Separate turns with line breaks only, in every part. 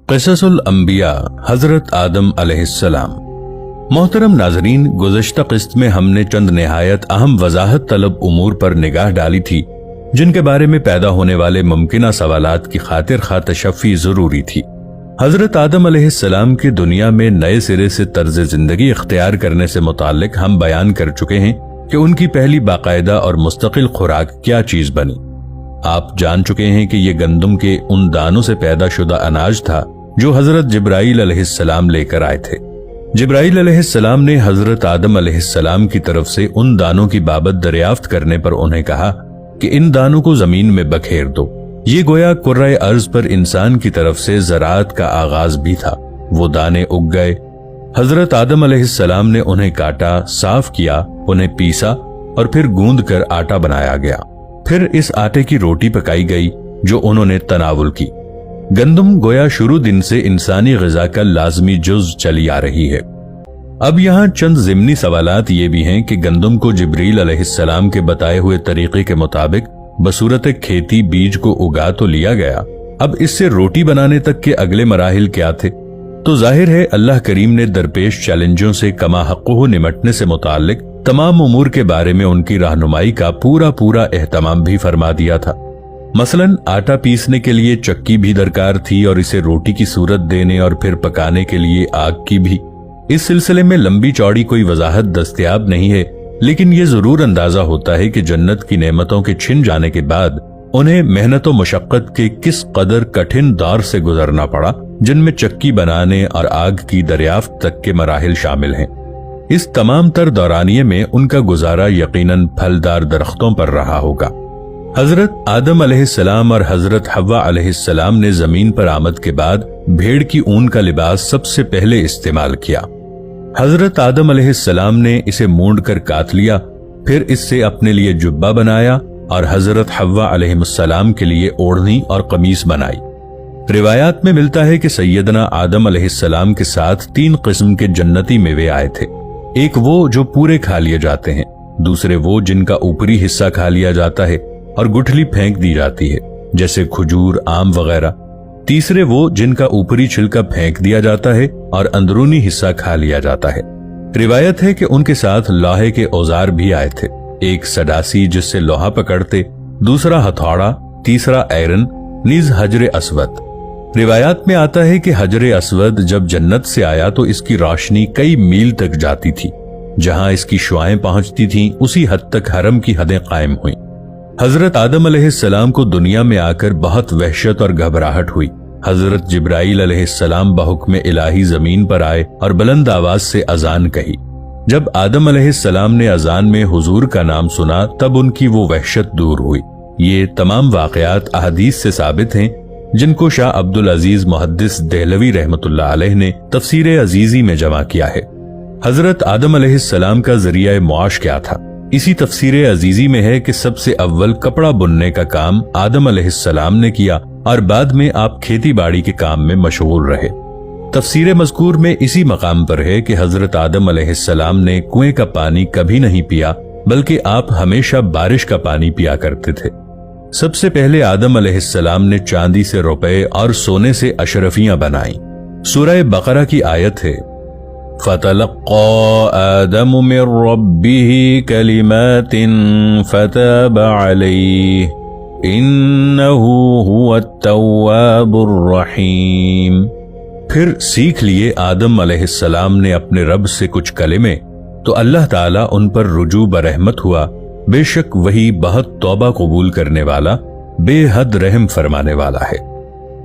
क़िससुल अंबिया हजरत आदम अलैहिस्सलाम। मोहतरम नाजरीन, गुज़श्ता क़िस्त में हमने चंद निहायत अहम वजाहत तलब उमूर पर निगाह डाली थी जिनके बारे में पैदा होने वाले मुमकिना सवालात की खातिर खा तशफ़ी जरूरी थी। हजरत आदम अलैहिस्सलाम की दुनिया में नए सिरे से तर्ज जिंदगी इख्तियार करने से मुताल्लिक हम बयान कर चुके हैं कि उनकी पहली बाकायदा और मुस्तकिल खुराक क्या चीज बनी। आप जान चुके हैं कि ये गंदम के उन दानों से पैदा शुदा अनाज था जो हजरत जिब्राईल अलैहिस्सलाम लेकर आए थे। जिब्राईल अलैहिस्सलाम ने हजरत आदम अलैहिस्सलाम की तरफ से उन दानों की बाबत दरियाफ्त करने पर उन्हें कहा कि इन दानों को जमीन में बखेर दो। ये गोया कुर्रे अर्ज पर इंसान की तरफ से ज़राअत का आगाज भी था। वो दाने उग गए। हजरत आदम अलैहिस्सलाम ने उन्हें काटा, साफ किया, उन्हें पीसा और फिर गूंद कर आटा बनाया गया। फिर इस आटे की रोटी पकाई गई जो उन्होंने तनावुल की। गंदम गोया शुरू दिन से इंसानी ग़िज़ा का लाजमी जुज़ चली आ रही है। अब यहाँ चंद ज़िमनी सवालात ये भी हैं कि गंदम को जिब्रील अलैहिस्सलाम के बताए हुए तरीके के मुताबिक बसूरत खेती बीज को उगा तो लिया गया, अब इससे रोटी बनाने तक के अगले मराहिल क्या थे? तो जाहिर है अल्लाह करीम ने दरपेश चैलेंजों से कमा हक़्क़ुहु निमटने से मुताल्लिक तमाम उमूर के बारे में उनकी रहनुमाई का पूरा एहतमाम भी फरमा दिया था। मसलन आटा पीसने के लिए चक्की भी दरकार थी और इसे रोटी की सूरत देने और फिर पकाने के लिए आग की भी। इस सिलसिले में लंबी चौड़ी कोई वजाहत दस्तयाब नहीं है, लेकिन ये जरूर अंदाजा होता है कि जन्नत की नेमतों के छिन जाने के बाद उन्हें मेहनत व मशक्कत के किस कदर कठिन दौर से गुजरना पड़ा, जिनमें चक्की बनाने और आग की दरियाफ्त तक के मराहिल शामिल हैं। इस तमाम तर दौरानिये में उनका गुजारा यकीनन फलदार दरख्तों पर रहा होगा। हजरत आदम अलैहिस्सलाम और हजरत हव्वा अलैहिस्सलाम ने जमीन पर आमद के बाद भेड़ की ऊन का लिबास सबसे पहले इस्तेमाल किया। हजरत आदम अलैहिस्सलाम ने इसे मूंड कर काट लिया, फिर इससे अपने लिए जुब्बा बनाया और हजरत हव्वा अलैहिस्सलाम के लिए ओढ़नी और कमीज बनाई। रिवायात में मिलता है कि सैयदना आदम अलैहिस्सलाम के साथ 3 किस्म के जन्नती मेवे आए थे। एक वो जो पूरे खा लिए जाते हैं, दूसरे वो जिनका ऊपरी हिस्सा खा लिया जाता है और गुठली फेंक दी जाती है जैसे खजूर, आम वगैरह, तीसरे वो जिनका ऊपरी छिलका फेंक दिया जाता है और अंदरूनी हिस्सा खा लिया जाता है। रिवायत है कि उनके साथ लोहे के औजार भी आए थे, एक सडासी जिससे लोहा पकड़ते, दूसरा हथौड़ा, तीसरा ऐरन, नीज हजरे अस्वद। रिवायात में आता है कि हजरे अस्वद जब जन्नत से आया तो इसकी रोशनी कई मील तक जाती थी। जहां इसकी शुआएं पहुंचती थीं उसी हद तक हरम की हदें कायम हुई। हजरत आदम अलैहिस्सलाम को दुनिया में आकर बहुत वहशत और घबराहट हुई। हजरत जिब्राईल अलैहिस्सलाम बहुक्म इलाही जमीन पर आए और बुलंद आवाज से अजान कही। जब आदम अलैहिस्सलाम ने अजान में हुजूर का नाम सुना तब उनकी वो वहशत दूर हुई। ये तमाम वाकयात अहदीस से साबित हैं जिनको शाह अब्दुल अजीज मुहद्दिस देहलवी रहमतुल्लाह अलैह ने तफसीर अजीजी में जमा किया है। हजरत आदम अलैहिस्सलाम का जरिया मुआश क्या था? इसी तफसीर अजीजी में है कि सबसे अव्वल कपड़ा बुनने का काम आदम अलैहिस्सलाम ने किया और बाद में आप खेती बाड़ी के काम में मशगूल रहे। तफसीर मज़कूर में इसी मकाम पर है कि हजरत आदम अलैहिस्सलाम ने कुएं का पानी कभी नहीं पिया, बल्कि आप हमेशा बारिश का पानी पिया करते थे। सबसे पहले आदम अलैहिस्सलाम ने चांदी से रुपए और सोने से अशरफियां बनाई। सूरह बकरा की आयत है, फतलक़्क़ा आदम मिन रब्बिही कलिमातिन फताब अलैहि इन्नहु हुवत-तव्वाबुर रहीम। फिर सीख लिए आदम अलैहिस्सलाम ने अपने रब से कुछ कलिमे, तो अल्लाह ताला उन पर रुजू बरहमत हुआ। बेशक वही बहुत तौबा कबूल करने वाला, बेहद रहम फरमाने वाला है।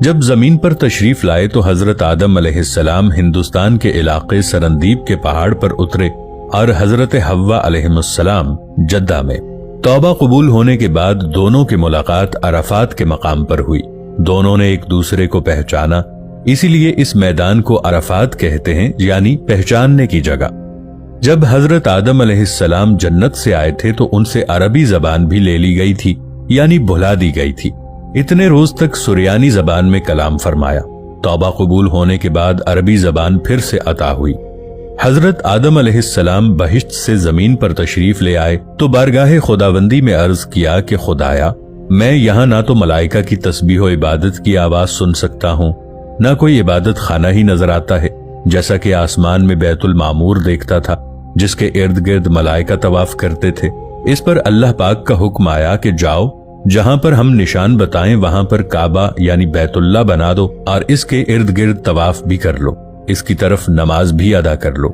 जब जमीन पर तशरीफ लाए तो हजरत आदम अलैहिस्सलाम हिंदुस्तान के इलाके सरंदीब के पहाड़ पर उतरे और हजरत हव्वा अलैहिस्सलाम जद्दा में। तौबा कबूल होने के बाद दोनों की मुलाकात अरफात के मकाम पर हुई। दोनों ने एक दूसरे को पहचाना, इसीलिए इस मैदान को अरफात कहते हैं, यानी पहचानने की जगह। जब हजरत आदम अलैहिस्सलाम जन्नत से आए थे तो उनसे अरबी जबान भी ले ली गई थी, यानी भुला दी गई थी। इतने रोज तक सुरयानी जबान में कलाम फरमाया। तौबा कबूल होने के बाद अरबी जबान फिर से अता हुई। हजरत आदम अलैहिस्सलाम बहिश्त से जमीन पर तशरीफ ले आए तो बारगाहे खुदाबंदी में अर्ज किया कि खुदाया, मैं यहाँ ना तो मलाइका की तस्बीह व इबादत की आवाज सुन सकता हूँ, نہ کوئی عبادت خانہ ہی نظر آتا ہے، جیسا کہ آسمان میں بیت المعمور دیکھتا تھا جس کے ارد گرد ملائکہ طواف کرتے تھے۔ اس پر اللہ پاک کا حکم آیا کہ جاؤ، جہاں پر ہم نشان بتائیں وہاں پر کعبہ یعنی بیت اللہ بنا دو اور اس کے ارد گرد طواف بھی کر لو، اس کی طرف نماز بھی ادا کر لو۔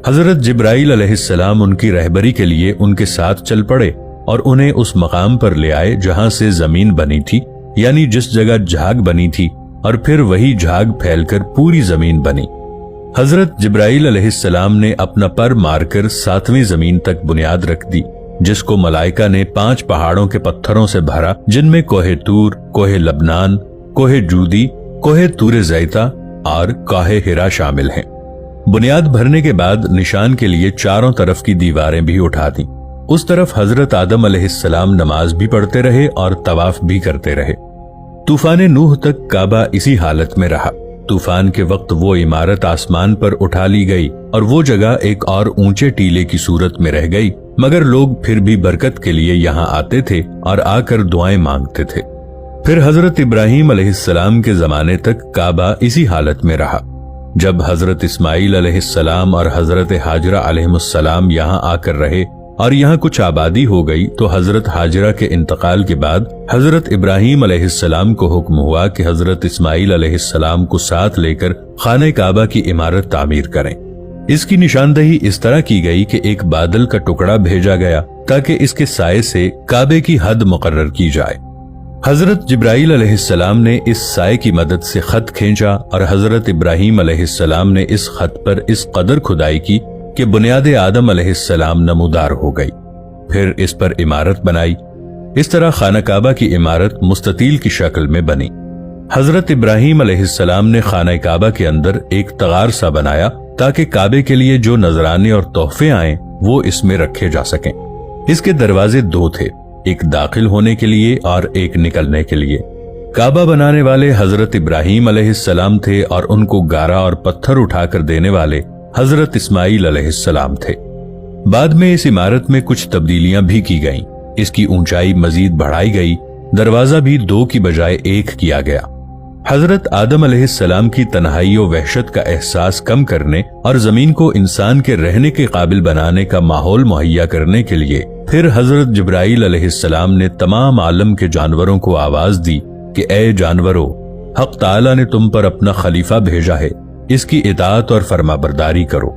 حضرت جبرائیل علیہ السلام ان کی رہبری کے لیے ان کے ساتھ چل پڑے اور انہیں اس مقام پر لے آئے جہاں سے زمین بنی تھی، یعنی جس جگہ جھاگ بنی تھی، اور پھر وہی جھاگ پھیل کر پوری زمین بنی۔ حضرت جبرائیل علیہ السلام نے اپنا پر مار کر 7ویں زمین تک بنیاد رکھ دی، جس کو ملائکہ نے 5 پہاڑوں کے پتھروں سے بھرا، جن میں کوہ طور، کوہ لبنان، کوہ جودی، کوہ طور زیتہ اور کوہ ہرا شامل ہیں۔ بنیاد بھرنے کے بعد نشان کے لیے چاروں طرف کی دیواریں بھی اٹھا دیں۔ اس طرف حضرت آدم علیہ السلام نماز بھی پڑھتے رہے اور طواف بھی کرتے رہے۔ طوفان نوح تک کعبہ اسی حالت میں رہا۔ طوفان کے وقت وہ عمارت آسمان پر اٹھا لی گئی اور وہ جگہ ایک اور اونچے ٹیلے کی صورت میں رہ گئی، مگر لوگ پھر بھی برکت کے لیے یہاں آتے تھے اور آ کر دعائیں مانگتے تھے۔ پھر حضرت ابراہیم علیہ السلام کے زمانے تک کعبہ اسی حالت میں رہا۔ جب حضرت اسماعیل علیہ السلام اور حضرت ہاجرہ علیہ السلام یہاں آ کر رہے اور یہاں کچھ آبادی ہو گئی تو حضرت ہاجرہ کے انتقال کے بعد حضرت ابراہیم علیہ السلام کو حکم ہوا کہ حضرت اسماعیل علیہ السلام کو ساتھ لے کر خانہ کعبہ کی عمارت تعمیر کریں۔ اس کی نشاندہی اس طرح کی گئی کہ ایک بادل کا ٹکڑا بھیجا گیا تاکہ اس کے سائے سے کعبے کی حد مقرر کی جائے۔ حضرت جبرائیل علیہ السلام نے اس سائے کی مدد سے خط کھینچا اور حضرت ابراہیم علیہ السلام نے اس خط پر اس قدر کھدائی کی کہ بنیاد آدم علیہ السلام نمودار ہو گئی، پھر اس پر عمارت بنائی۔ اس طرح خانہ کعبہ کی عمارت مستطیل کی شکل میں بنی۔ حضرت ابراہیم علیہ السلام نے خانہ کعبہ کے اندر ایک تغار سا بنایا تاکہ کعبے کے لیے جو نذرانے اور تحفے آئیں وہ اس میں رکھے جا سکیں۔ اس کے دروازے 2 تھے، ایک داخل ہونے کے لیے اور ایک نکلنے کے لیے۔ کعبہ بنانے والے حضرت ابراہیم علیہ السلام تھے اور ان کو گارا اور پتھر اٹھا کر دینے والے حضرت اسماعیل علیہ السلام تھے۔ بعد میں اس عمارت میں کچھ تبدیلیاں بھی کی گئیں۔ اس کی اونچائی مزید بڑھائی گئی، دروازہ بھی 2 کی بجائے 1 کیا گیا۔ حضرت آدم علیہ السلام کی تنہائی و وحشت کا احساس کم کرنے اور زمین کو انسان کے رہنے کے قابل بنانے کا ماحول مہیا کرنے کے لیے پھر حضرت جبرائیل علیہ السلام نے تمام عالم کے جانوروں کو آواز دی کہ اے جانورو، حق تعالی نے تم پر اپنا خلیفہ بھیجا ہے، اس کی اطاعت اور فرما برداری کرو۔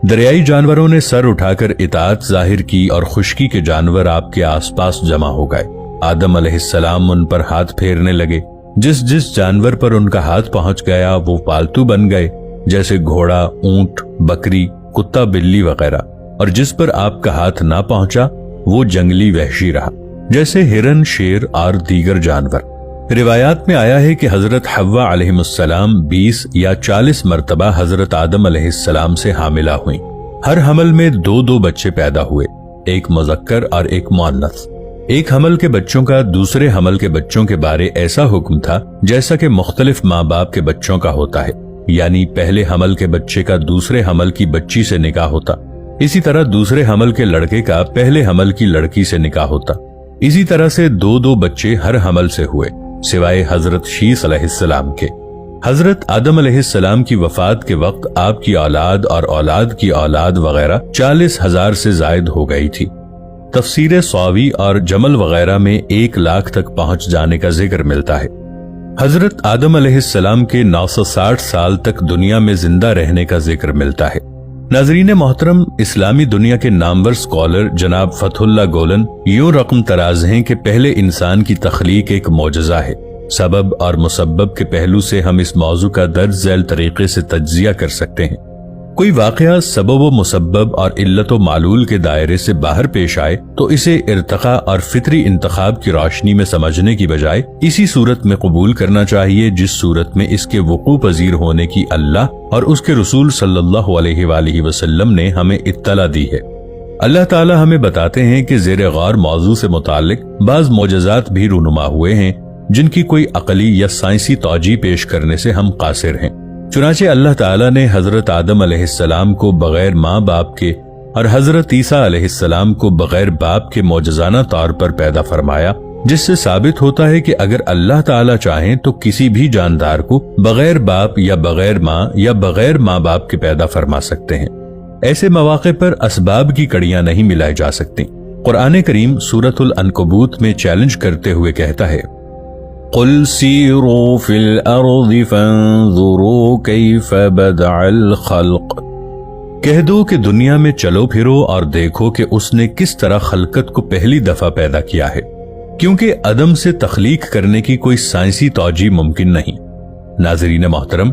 دریائی جانوروں نے سر اٹھا کر اطاعت ظاہر کی اور خشکی کے جانور آپ کے آس پاس جمع ہو گئے۔ آدم علیہ السلام ان پر ہاتھ پھیرنے لگے۔ جس جانور پر ان کا ہاتھ پہنچ گیا وہ پالتو بن گئے، جیسے گھوڑا، اونٹ، بکری، کتا، بلی وغیرہ، اور جس پر آپ کا ہاتھ نہ پہنچا وہ جنگلی وحشی رہا، جیسے ہرن، شیر اور دیگر جانور۔ روایات میں آیا ہے کہ حضرت حوا علیہ السلام 20 یا 40 مرتبہ حضرت آدم علیہ السلام سے حاملہ ہوئیں۔ ہر حمل میں 2 بچے پیدا ہوئے، ایک مذکر اور ایک مؤنث۔ ایک حمل کے بچوں کا دوسرے حمل کے بچوں کے بارے ایسا حکم تھا جیسا کہ مختلف ماں باپ کے بچوں کا ہوتا ہے، یعنی پہلے حمل کے بچے کا دوسرے حمل کی بچی سے نکاح ہوتا، اسی طرح دوسرے حمل کے لڑکے کا پہلے حمل کی لڑکی سے نکاح ہوتا۔ اسی طرح سے 2 بچے ہر حمل سے ہوئے، سوائے حضرت شیث علیہ السلام کے۔ حضرت آدم علیہ السلام کی وفات کے وقت آپ کی اولاد اور اولاد کی اولاد وغیرہ 40,000 سے زائد ہو گئی تھی۔ تفسیر صاوی اور جمل وغیرہ میں 1 لاکھ تک پہنچ جانے کا ذکر ملتا ہے۔ حضرت آدم علیہ السلام کے 960 سال تک دنیا میں زندہ رہنے کا ذکر ملتا ہے۔ ناظرین محترم، اسلامی دنیا کے نامور اسکالر جناب فتح اللہ گولن یوں رقم تراز ہیں کہ پہلے انسان کی تخلیق ایک معجزہ ہے۔ سبب اور مسبب کے پہلو سے ہم اس موضوع کا درج ذیل طریقے سے تجزیہ کر سکتے ہیں۔ کوئی واقعہ سبب و مسبب اور علت و معلول کے دائرے سے باہر پیش آئے تو اسے ارتقاء اور فطری انتخاب کی روشنی میں سمجھنے کی بجائے اسی صورت میں قبول کرنا چاہیے جس صورت میں اس کے وقوع پذیر ہونے کی اللہ اور اس کے رسول صلی اللہ علیہ وآلہ وسلم نے ہمیں اطلاع دی ہے۔ اللہ تعالی ہمیں بتاتے ہیں کہ زیر غور موضوع سے متعلق بعض معجزات بھی رونما ہوئے ہیں جن کی کوئی عقلی یا سائنسی توجیہ پیش کرنے سے ہم قاصر ہیں۔ چنانچہ اللہ تعالیٰ نے حضرت آدم علیہ السلام کو بغیر ماں باپ کے اور حضرت عیسیٰ علیہ السلام کو بغیر باپ کے معجزانہ طور پر پیدا فرمایا जिससे साबित होता है कि अगर अल्लाह ताला चाहें तो किसी भी जानदार को बगैर बाप या बगैर माँ या बगैर माँ बाप के पैदा फरमा सकते हैं। ऐसे मौके पर असबाब की कड़ियां नहीं मिलाई जा सकती। कुरान करीम सूरतुल अनकबूत में चैलेंज करते हुए कहता है, कुल सीरू फिल अर्ज़ि फंज़ुरू कैफ़ बदअल खल्क़। कह दो कि दुनिया में चलो फिरो और देखो कि उसने किस तरह खलकत को पहली दफा पैदा किया है, क्योंकि अदम से तख्लीक करने की कोई साइंसी तौजी मुमकिन नहीं। नाज़रीन मोहतरम,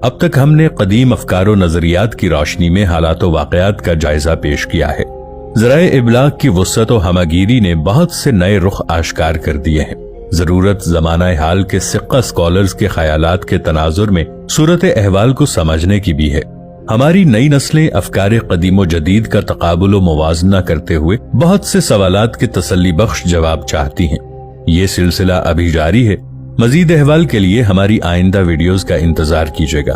अब तक हमने कदीम अफकार व नजरियात की रोशनी में हालात व वाक़यात का जायजा पेश किया है। ज़राए इबलाग की वुस्अत व हमगीरी ने बहुत से नए रुख आश्कार कर दिए हैं। जरूरत ज़माना हाल के सिक्का स्कॉलर्स के ख्यालात के तनाजुर में सूरत अहवाल को समझने की भी है। हमारी नई नस्लें अफकार कदीम व जदीद का तकाबुल व मुवाजना करते हुए बहुत से सवालात के तसल्ली बख्श जवाब चाहती हैं। ये सिलसिला अभी जारी है। मजीद अहवाल के लिए हमारी आइंदा वीडियोस का इंतजार कीजिएगा।